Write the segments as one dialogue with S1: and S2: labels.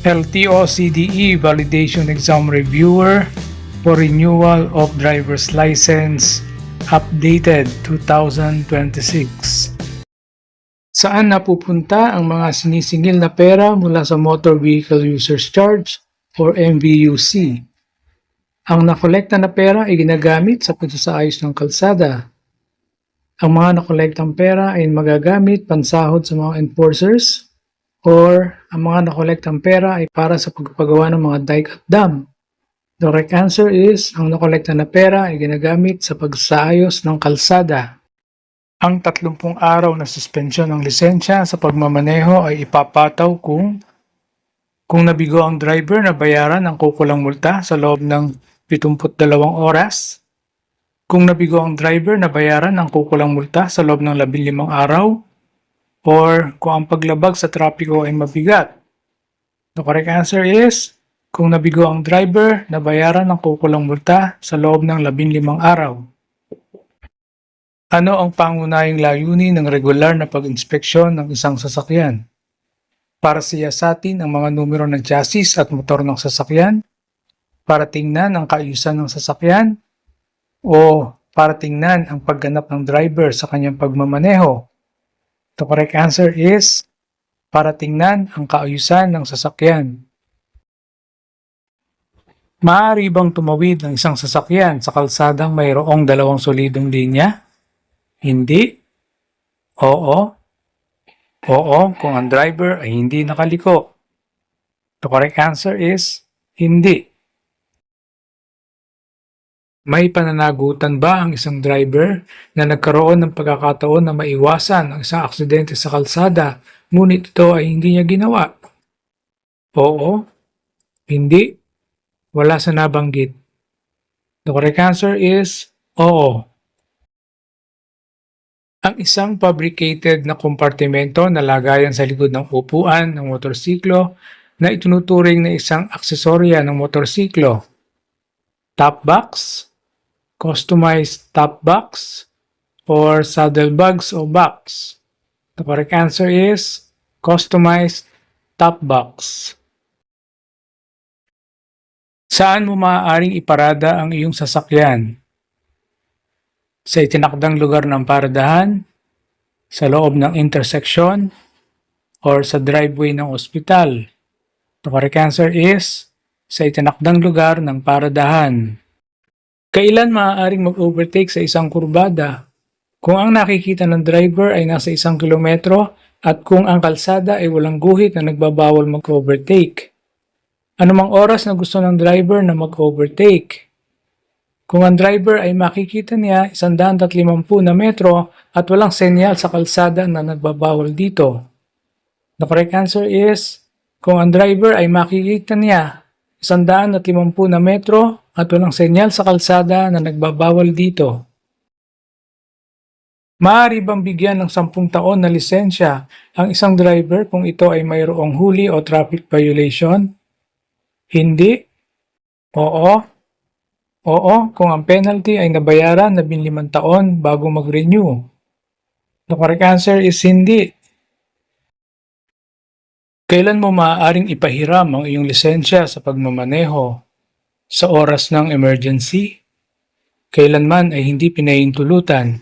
S1: LTO-CDE Validation Exam Reviewer for Renewal of Driver's License Updated 2026. Saan napupunta ang mga sinisingil na pera mula sa Motor Vehicle Users Charge or MVUC? Ang nakolekta na pera ay ginagamit sa pagsasaayos ng kalsada. Ang mga nakolektang pera ay magagamit pansahod sa mga enforcers or ang mga nakolektang pera ay para sa pagpagawa ng mga dike at dam. The correct answer is, ang nakolekta na pera ay ginagamit sa pagsaayos ng kalsada. Ang 30 araw na suspensyon ng lisensya sa pagmamaneho ay ipapataw kung nabigo ang driver na bayaran ang kukulang multa sa loob ng 72 oras, kung nabigo ang driver na bayaran ang kukulang multa sa loob ng 15 araw, or kung ang paglabag sa trapiko ay mabigat. The correct answer is, kung nabigo ang driver na bayaran ang kukulang multa sa loob ng 15 araw. Ano ang pangunahing layunin ng regular na pag-inspeksyon ng isang sasakyan? Para siyasatin ang mga numero ng chassis at motor ng sasakyan, para tingnan ang kaayusan ng sasakyan, o para tingnan ang pagganap ng driver sa kanyang pagmamaneho. The correct answer is, para tingnan ang kaayusan ng sasakyan. Maaari bang tumawid ang isang sasakyan sa kalsadang mayroong dalawang solidong linya? Hindi. Oo. Oo kung ang driver ay hindi nakaliko. The correct answer is, hindi. May pananagutan ba ang isang driver na nagkaroon ng pagkakataon na maiwasan ang isang aksidente sa kalsada, ngunit ito ay hindi niya ginawa? Oo. Hindi. Wala sa nabanggit. The correct answer is, oo. Ang isang fabricated na kompartimento na lagayan sa likod ng upuan ng motorsiklo na itinuturing na isang aksesorya ng motorsiklo. Top box, customized top box, or saddlebags o box? The correct answer is customized top box. Saan mo maaaring iparada ang iyong sasakyan? Sa itinakdang lugar ng paradahan, sa loob ng intersection, or sa driveway ng ospital? The correct answer is sa itinakdang lugar ng paradahan. Kailan maaaring mag-overtake sa isang kurbada? Kung ang nakikita ng driver ay nasa 1 kilometro at kung ang kalsada ay walang guhit na nagbabawal mag-overtake. Anumang oras na gusto ng driver na mag-overtake? Kung ang driver ay makikita niya 150 na metro at walang senyal sa kalsada na nagbabawal dito. The correct answer is, kung ang driver ay makikita niya 150 na metro at walang senyal sa kalsada na nagbabawal dito. Maaari bang bigyan ng 10 taon na lisensya ang isang driver kung ito ay mayroong huli o traffic violation? Hindi. Oo. Oo, kung ang penalty ay nabayaran na 15 taon bago mag-renew. The correct answer is hindi. Kailan mo maaaring ipahiram ang iyong lisensya sa pagmamaneho? Sa oras ng emergency? Kailanman ay hindi pinahintulutan?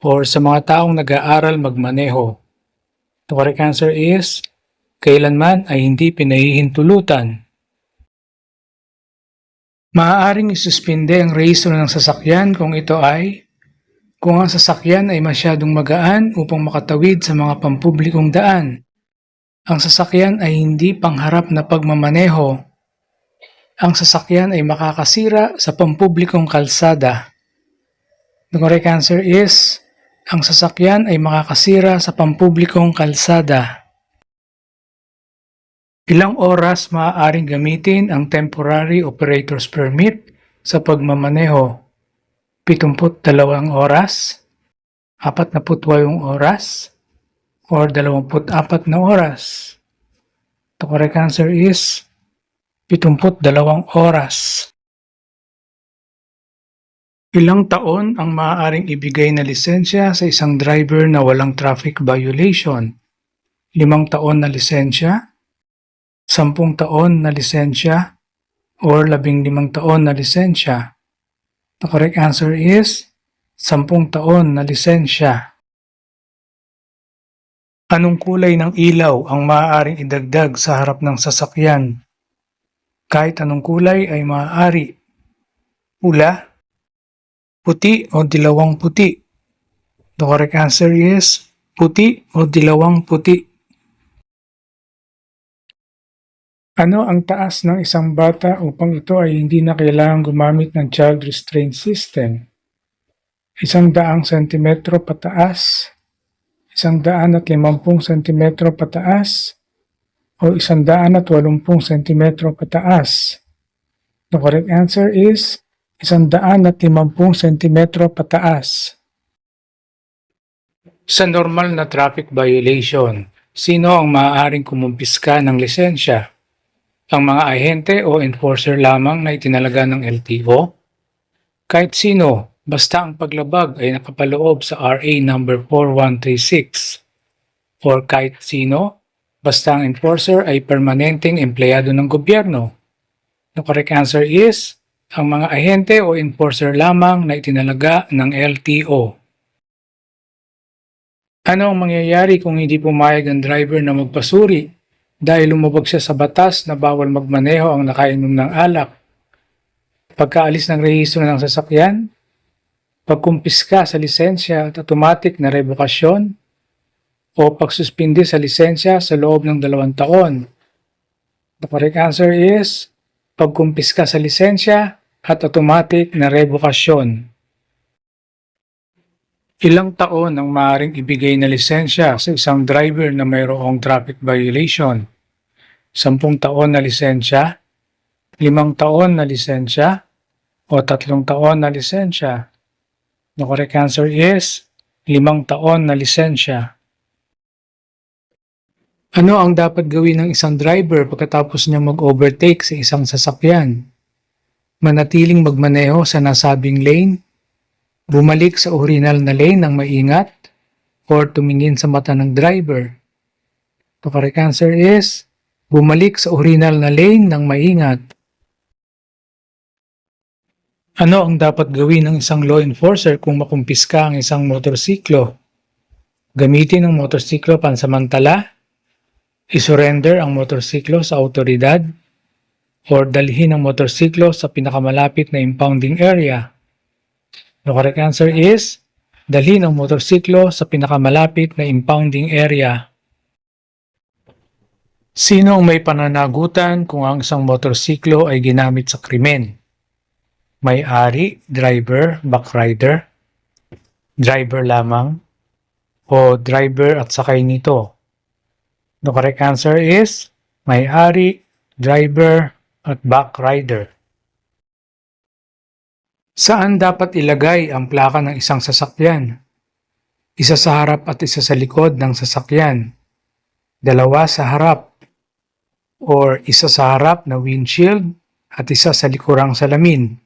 S1: Or sa mga taong nag-aaral magmaneho? The correct answer is, kailanman ay hindi pinahihintulutan. Maaaring isuspinde ang rehistro ng sasakyan kung ang sasakyan ay masyadong magaan upang makatawid sa mga pampublikong daan. Ang sasakyan ay hindi pangharap na pagmamaneho. Ang sasakyan ay makakasira sa pampublikong kalsada. The correct answer is, ang sasakyan ay makakasira sa pampublikong kalsada. Ilang oras maaaring gamitin ang Temporary Operator's Permit sa pagmamaneho? 72 oras, 48 oras, or 24 na oras? The correct answer is 72 oras. Ilang taon ang maaaring ibigay na lisensya sa isang driver na walang traffic violation? 5 taon na lisensya, 10 taon na lisensya or 15 taon na lisensya? The correct answer is 10 taon na lisensya. Anong kulay ng ilaw ang maaaring idagdag sa harap ng sasakyan? Kahit anong kulay ay maaari. Pula, puti o dilawang puti? The correct answer is puti o dilawang puti. Ano ang taas ng isang bata upang ito ay hindi na kailangang gumamit ng child restraint system? 100 sentimetro pataas, 150 sentimetro pataas, o 180 sentimetro pataas? The correct answer is 150 sentimetro pataas. Sa normal na traffic violation, sino ang maaaring kumumpiska ng lisensya? Ang mga ahente o enforcer lamang na itinalaga ng LTO? Kahit sino, basta ang paglabag ay nakapaloob sa RA number 4136. Or kahit sino, basta ang enforcer ay permanenteng empleyado ng gobyerno. The correct answer is, ang mga ahente o enforcer lamang na itinalaga ng LTO. Ano ang mangyayari kung hindi pumayag ang driver na magpasuri dahil lumabag siya sa batas na bawal magmaneho ang nakainom ng alak? Pagkaalis ng rehistro ng sasakyan, pagkumpiska sa lisensya at automatic na revokasyon, o pagsuspindi sa lisensya sa loob ng 2 taon? The correct answer is pagkumpiska sa lisensya at automatic na revokasyon. Ilang taon ang maaaring ibigay na lisensya sa isang driver na mayroong traffic violation? 10 taon na lisensya, 5 taon na lisensya, o 3 taon na lisensya? The correct answer is 5 taon na lisensya. Ano ang dapat gawin ng isang driver pagkatapos niya mag-overtake sa isang sasakyan? Manatiling magmaneho sa nasabing lane, bumalik sa original na lane ng maingat, or tumingin sa mata ng driver? The correct answer is bumalik sa original na lane ng maingat. Ano ang dapat gawin ng isang law enforcer kung makumpiska ang isang motorsiklo? Gamitin ang motorsiklo pansamantala, isurrender ang motorsiklo sa autoridad, or dalhin ang motorsiklo sa pinakamalapit na impounding area? The correct answer is dalhin ang motorsiklo sa pinakamalapit na impounding area. Sino ang may pananagutan kung ang isang motorsiklo ay ginamit sa krimen? May-ari, driver, backrider, driver lamang, o driver at sakay nito? The correct answer is may-ari, driver, at backrider. Saan dapat ilagay ang plaka ng isang sasakyan? Isa sa harap at isa sa likod ng sasakyan, dalawa sa harap, or isa sa harap na windshield at isa sa likurang salamin?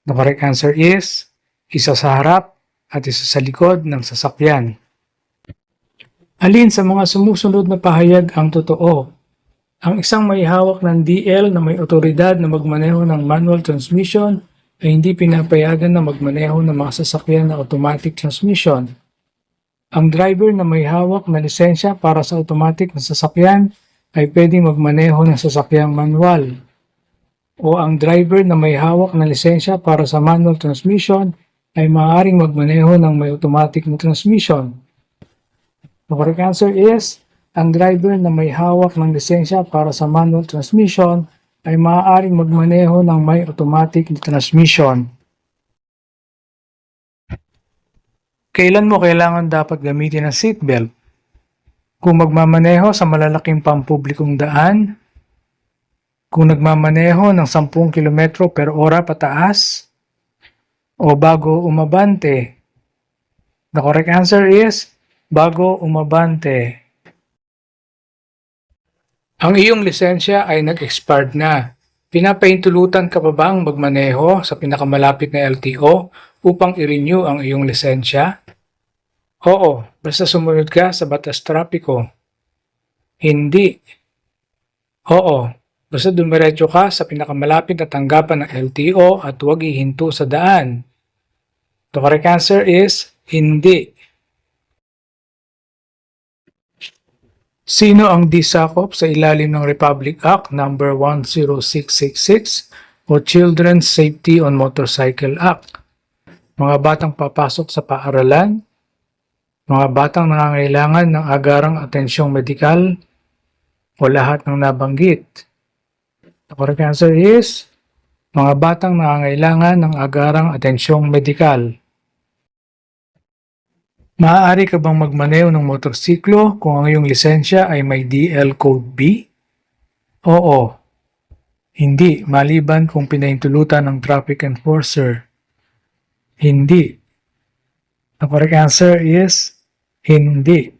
S1: The correct answer is isa sa harap at isa sa likod ng sasakyan. Alin sa mga sumusunod na pahayag ang totoo? Ang isang may hawak ng DL na may otoridad na magmaneho ng manual transmission ay hindi pinapayagan na magmaneho ng mga sasakyan na automatic transmission. Ang driver na may hawak na lisensya para sa automatic na sasakyan ay pwedeng magmaneho ng sasakyang manual. O ang driver na may hawak na lisensya para sa manual transmission ay maaaring magmaneho ng may automatic na transmission. The correct answer is, ang driver na may hawak ng lisensya para sa manual transmission ay maaaring magmaneho ng may automatic na transmission. Kailan mo kailangan dapat gamitin ang seatbelt? Kung magmamaneho sa malalaking pampublikong daan, kung nagmamaneho ng 10 km per ora pataas, o bago umabante? The correct answer is bago umabante. Ang iyong lisensya ay nag-expired na. Pinapahintulutan ka pa bang magmaneho sa pinakamalapit na LTO upang i-renew ang iyong lisensya? Oo, basta sumunod ka sa batas trapiko. Hindi. Oo, basta dumiretso ka sa pinakamalapit na tanggapan ng LTO at huwag ihinto sa daan. The correct answer is hindi. Sino ang disakop sa ilalim ng Republic Act No. 10666 o Children's Safety on Motorcycle Act? Mga batang papasok sa paaralan, mga batang nangangailangan ng agarang atensyong medikal, o lahat ng nabanggit? The correct answer is mga batang nangangailangan ng agarang atensyong medikal. Maaari ka bang magmaneho ng motorsiklo kung ang iyong lisensya ay may DL Code B? Oo. Hindi, maliban kung pinahintulutan ng traffic enforcer. Hindi. The correct answer is hindi.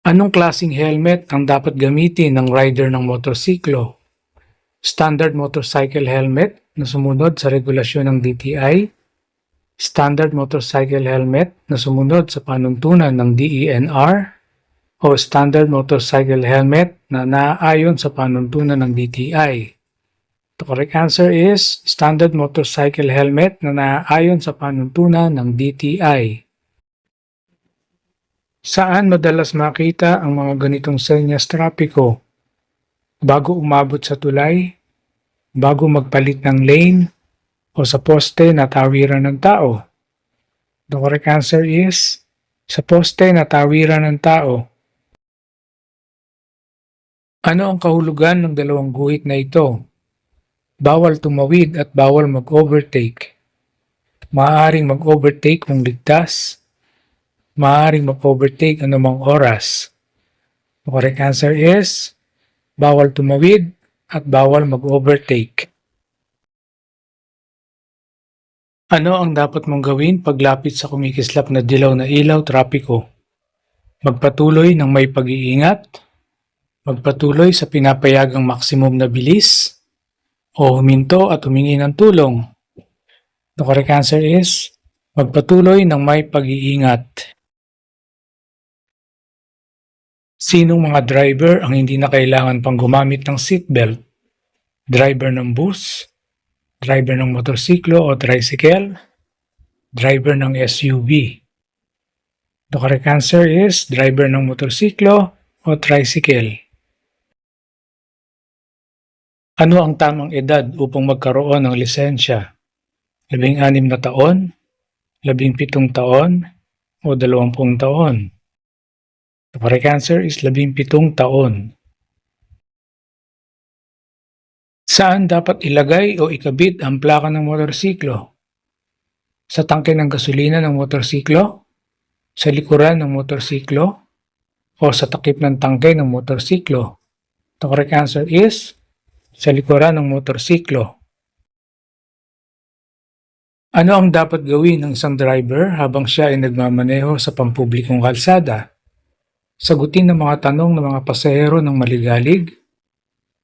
S1: Anong klaseng helmet ang dapat gamitin ng rider ng motorsiklo? Standard motorcycle helmet na sumunod sa regulasyon ng DTI, standard motorcycle helmet na sumunod sa panuntunan ng DENR, o standard motorcycle helmet na naaayon sa panuntunan ng DTI. The correct answer is standard motorcycle helmet na naaayon sa panuntunan ng DTI. Saan madalas makita ang mga ganitong senyas trapiko? Bago umabot sa tulay, bago magpalit ng lane, o sa poste na tawiran ng tao? The correct answer is sa poste na tawiran ng tao. Ano ang kahulugan ng dalawang guhit na ito? Bawal tumawid at bawal mag-overtake. Maaaring mag-overtake kung ligtas. Maaaring mag-overtake anumang oras. The correct answer is bawal tumawid at bawal mag-overtake. Ano ang dapat mong gawin paglapit sa kumikislap na dilaw na ilaw trapiko? Magpatuloy ng may pag-iingat, magpatuloy sa pinapayagang maksimum na bilis, o huminto at humingi ng tulong? The correct answer is magpatuloy ng may pag-iingat. Sinong mga driver ang hindi na kailangan pang gumamit ng seatbelt? Driver ng bus, driver ng motorsiklo o tricycle, driver ng SUV? The correct answer is driver ng motorsiklo o tricycle. Ano ang tamang edad upang magkaroon ng lisensya? 16 na taon, 17 taon, o 20 taon? The correct answer is 17 taon. Saan dapat ilagay o ikabit ang plaka ng motorsiklo? Sa tangke ng gasolina ng motorsiklo? Sa likuran ng motorsiklo? O sa takip ng tangke ng motorsiklo? The correct answer is sa likuran ng motorsiklo. Ano ang dapat gawin ng isang driver habang siya ay nagmamaneho sa pampublikong kalsada? Sagutin ang mga tanong ng mga pasahero ng maligalig,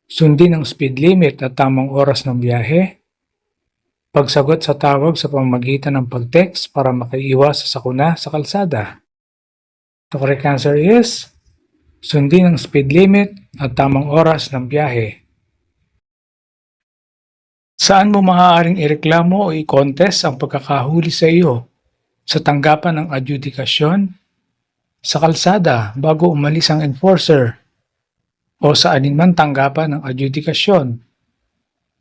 S1: sundin ang speed limit at tamang oras ng biyahe, pagsagot sa tawag sa pamamagitan ng pag-text para makaiwas sa sakuna sa kalsada. The correct answer is sundin ang speed limit at tamang oras ng biyahe. Saan mo maaaring ireklamo o i-contest ang pagkakahuli sa iyo? Sa tanggapan ng adjudikasyon, sa kalsada bago umalis ang enforcer, o sa aninman tanggapan ng adjudikasyon?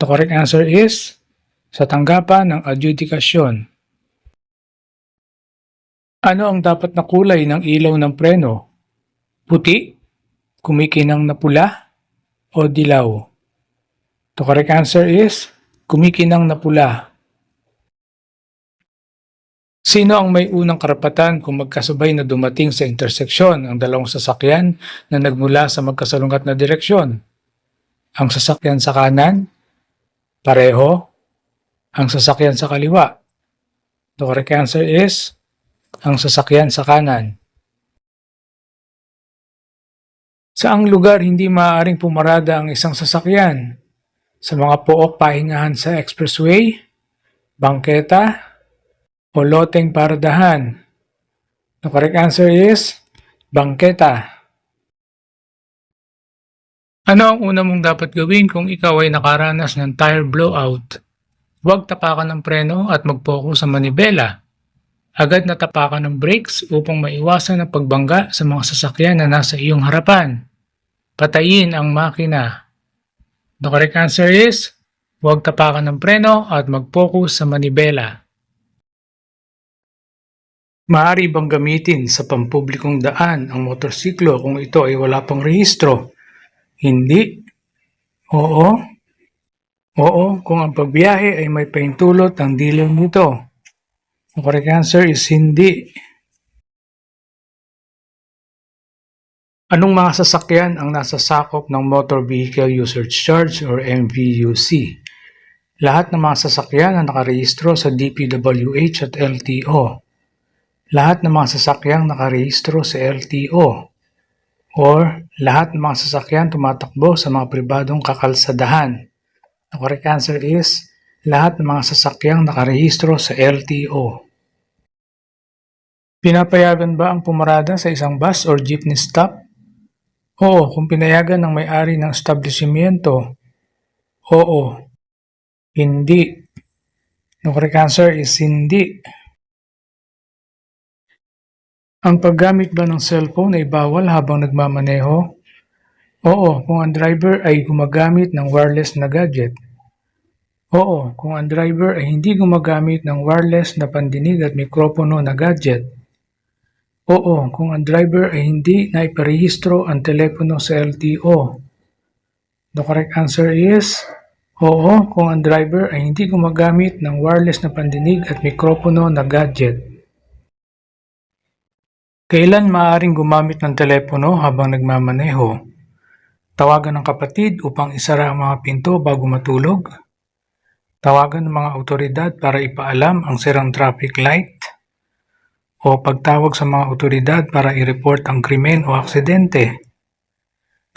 S1: The correct answer is sa tanggapan ng adjudikasyon. Ano ang dapat na kulay ng ilaw ng preno? Puti, kumikinang na pula, o dilaw? The correct answer is kumikinang na pula. Sino ang may unang karapatan kung magkasabay na dumating sa interseksyon ang dalawang sasakyan na nagmula sa magkasalungat na direksyon? Ang sasakyan sa kanan? Pareho? Ang sasakyan sa kaliwa? The correct answer is ang sasakyan sa kanan. Saang lugar hindi maaaring pumarada ang isang sasakyan? Sa mga pook pahingahan sa expressway, bangketa, o loteng paradahan? The correct answer is bangketa. Ano ang una mong dapat gawin kung ikaw ay nakaranas ng tire blowout? Huwag tapakan ng preno at mag-focus sa manibela. Agad na tapakan ng brakes upang maiwasan ang pagbangga sa mga sasakyan na nasa iyong harapan. Patayin ang makina. The correct answer is, huwag tapakan ng preno at mag-focus sa manibela. Maaari bang gamitin sa pampublikong daan ang motorsiklo kung ito ay wala pang rehistro? Hindi. Oo. Oo, kung ang pagbiyahe ay may pahintulot ang dealer nito. Ang correct answer is hindi. Anong mga sasakyan ang nasa sakop ng Motor Vehicle Usage Charge or MVUC? Lahat ng mga sasakyan na nakarehistro sa DPWH at LTO. Lahat ng mga sasakyang nakarehistro sa LTO. Or lahat ng mga sasakyan tumatakbo sa mga pribadong kakalsadahan. The correct answer is lahat ng mga sasakyang nakarehistro sa LTO. Pinapayagan ba ang pumarada sa isang bus or jeepney stop? Oo, kung pinayagan ng may-ari ng establishmento. Oo. Hindi. The correct answer is hindi. Ang paggamit ba ng cellphone ay bawal habang nagmamaneho? Oo, kung ang driver ay gumagamit ng wireless na gadget. Oo, kung ang driver ay hindi gumagamit ng wireless na pandinig at mikropono na gadget. Oo, kung ang driver ay hindi naiparehistro ang telepono sa LTO. The correct answer is, oo, kung ang driver ay hindi gumagamit ng wireless na pandinig at mikropono na gadget. Kailan maaaring gumamit ng telepono habang nagmamaneho? Tawagan ng kapatid upang isara ang mga pinto bago matulog? Tawagan ng mga awtoridad para ipaalam ang sirang traffic light? O pagtawag sa mga awtoridad para i-report ang krimen o aksidente?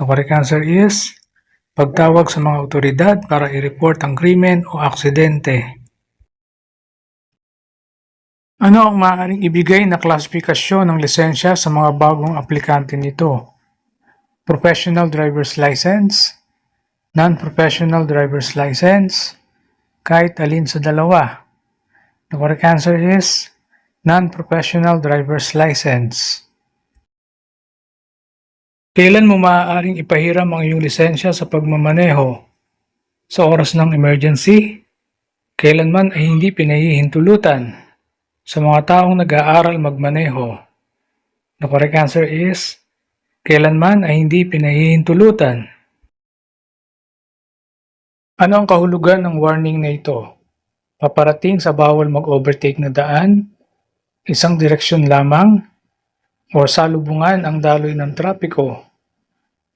S1: The correct answer is, pagtawag sa mga awtoridad para i-report ang krimen o aksidente. Ano ang maaaring ibigay na klasifikasyon ng lisensya sa mga bagong aplikante nito? Professional driver's license, non-professional driver's license, kahit alin sa dalawa. The correct answer is non-professional driver's license. Kailan mo maaaring ipahiram ang iyong lisensya sa pagmamaneho? Sa oras ng emergency? Kailanman ay hindi pinahihintulutan? Sa mga taong nag-aaral magmaneho? The correct answer is kailanman ay hindi pinahihintulutan. Ano ang kahulugan ng warning na ito? Paparating sa bawal mag-overtake na daan, isang direksyon lamang, o salubungan ang daloy ng trapiko?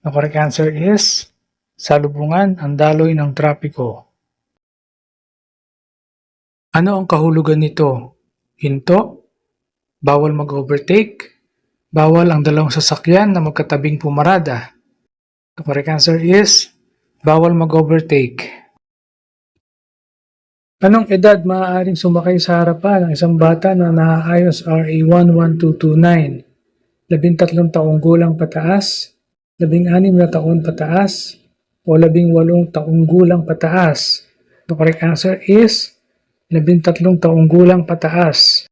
S1: The correct answer is salubungan ang daloy ng trapiko. Ano ang kahulugan nito? Hinto, bawal mag-overtake, bawal ang dalawang sasakyan na magkatabing pumarada. The correct answer is bawal mag-overtake. Anong edad maaaring sumakay sa harapan ng isang bata na naaayon sa RA 11229? 13 taong gulang pataas, 16 na taon pataas, o 18 taong gulang pataas? The correct answer is 13 taong gulang pataas.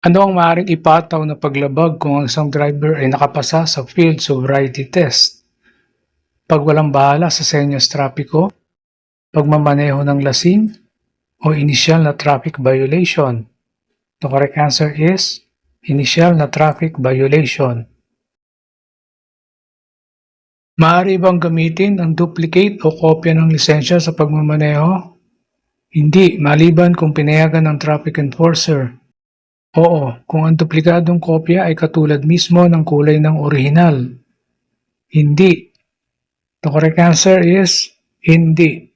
S1: Ano ang maaaring ipataw na paglabag kung ang isang driver ay nakapasa sa field sobriety test? Pag walang bahala sa senyas trapiko, pagmamaneho ng lasing, o inisyal na traffic violation? The correct answer is inisyal na traffic violation. Maaari bang gamitin ang duplicate o kopya ng lisensya sa pagmamaneho? Hindi, maliban kung pinayagan ng traffic enforcer. Oo, kung ang duplikadong kopya ay katulad mismo ng kulay ng orihinal. Hindi. The correct answer is hindi.